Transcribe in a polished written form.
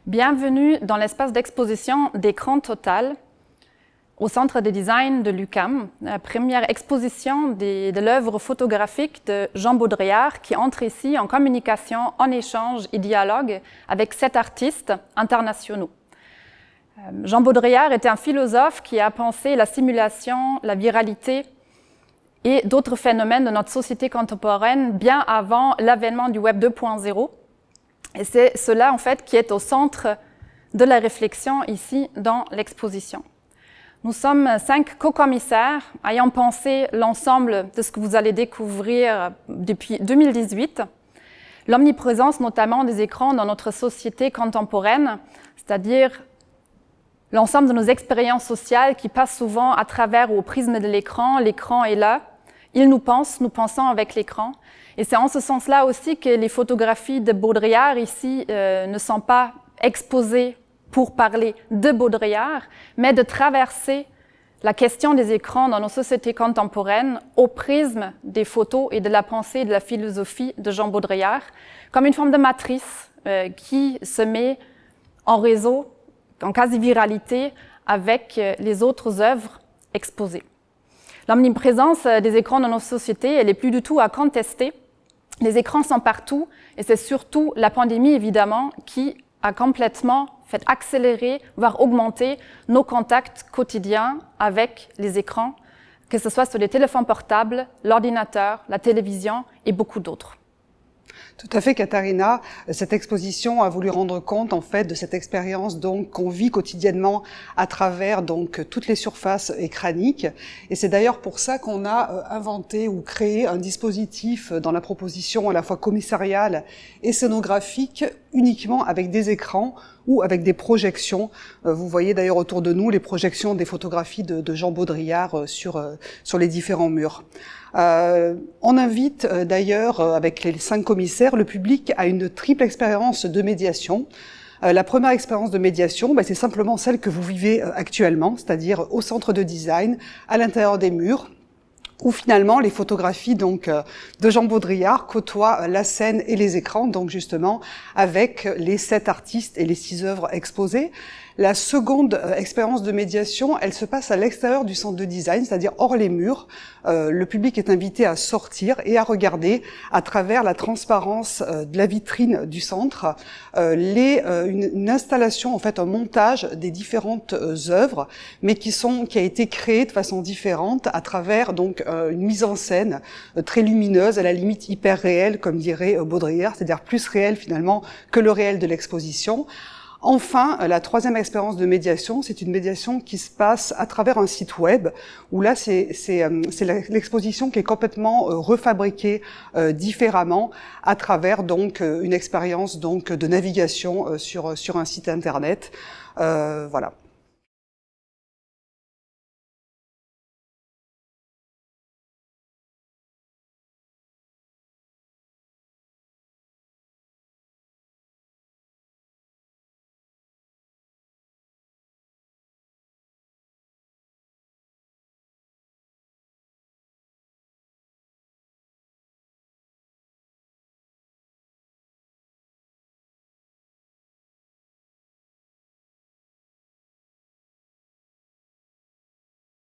Bienvenue dans l'espace d'exposition d'Écran Total au Centre de design de l'UQAM, la première exposition de l'œuvre photographique de Jean Baudrillard qui entre ici en communication, en échange et dialogue avec 7 artistes internationaux. Jean Baudrillard était un philosophe qui a pensé la simulation, la viralité et d'autres phénomènes de notre société contemporaine bien avant l'avènement du Web 2.0. Et c'est cela, en fait, qui est au centre de la réflexion ici dans l'exposition. Nous sommes 5 co-commissaires ayant pensé l'ensemble de ce que vous allez découvrir depuis 2018. L'omniprésence notamment des écrans dans notre société contemporaine, c'est-à-dire l'ensemble de nos expériences sociales qui passent souvent à travers ou au prisme de l'écran. L'écran est là, il nous pense, nous pensons avec l'écran. Et c'est en ce sens-là aussi que les photographies de Baudrillard ici ne sont pas exposées pour parler de Baudrillard, mais de traverser la question des écrans dans nos sociétés contemporaines au prisme des photos et de la pensée et de la philosophie de Jean Baudrillard, comme une forme de matrice qui se met en réseau, en quasi-viralité, avec les autres œuvres exposées. L'omniprésence des écrans dans nos sociétés, elle n'est plus du tout à contester. Les écrans sont partout et c'est surtout la pandémie, évidemment, qui a complètement fait accélérer, voire augmenter nos contacts quotidiens avec les écrans, que ce soit sur les téléphones portables, l'ordinateur, la télévision et beaucoup d'autres. Tout à fait, Katharina. Cette exposition a voulu rendre compte, en fait, de cette expérience, donc, qu'on vit quotidiennement à travers, donc, toutes les surfaces écraniques. Et c'est d'ailleurs pour ça qu'on a inventé ou créé un dispositif dans la proposition à la fois commissariale et scénographique, uniquement avec des écrans ou avec des projections. Vous voyez d'ailleurs autour de nous les projections des photographies de Jean Baudrillard sur les différents murs. On invite d'ailleurs, avec les 5 commissaires, le public à une triple expérience de médiation. La première expérience de médiation, c'est simplement celle que vous vivez actuellement, c'est-à-dire au centre de design, à l'intérieur des murs, où finalement les photographies donc de Jean Baudrillard côtoient la scène et les écrans, donc justement avec les 7 artistes et les 6 œuvres exposées. La seconde expérience de médiation, elle se passe à l'extérieur du centre de design, c'est-à-dire hors les murs. Le public est invité à sortir et à regarder à travers la transparence de la vitrine du centre une installation, en fait un montage des différentes œuvres, mais qui a été créé de façon différente à travers donc une mise en scène très lumineuse, à la limite hyper réelle, comme dirait Baudrillard, c'est-à-dire plus réelle finalement que le réel de l'exposition. Enfin, la troisième expérience de médiation, c'est une médiation qui se passe à travers un site web, où là, c'est l'exposition qui est complètement refabriquée différemment à travers donc une expérience donc de navigation sur un site internet. Voilà.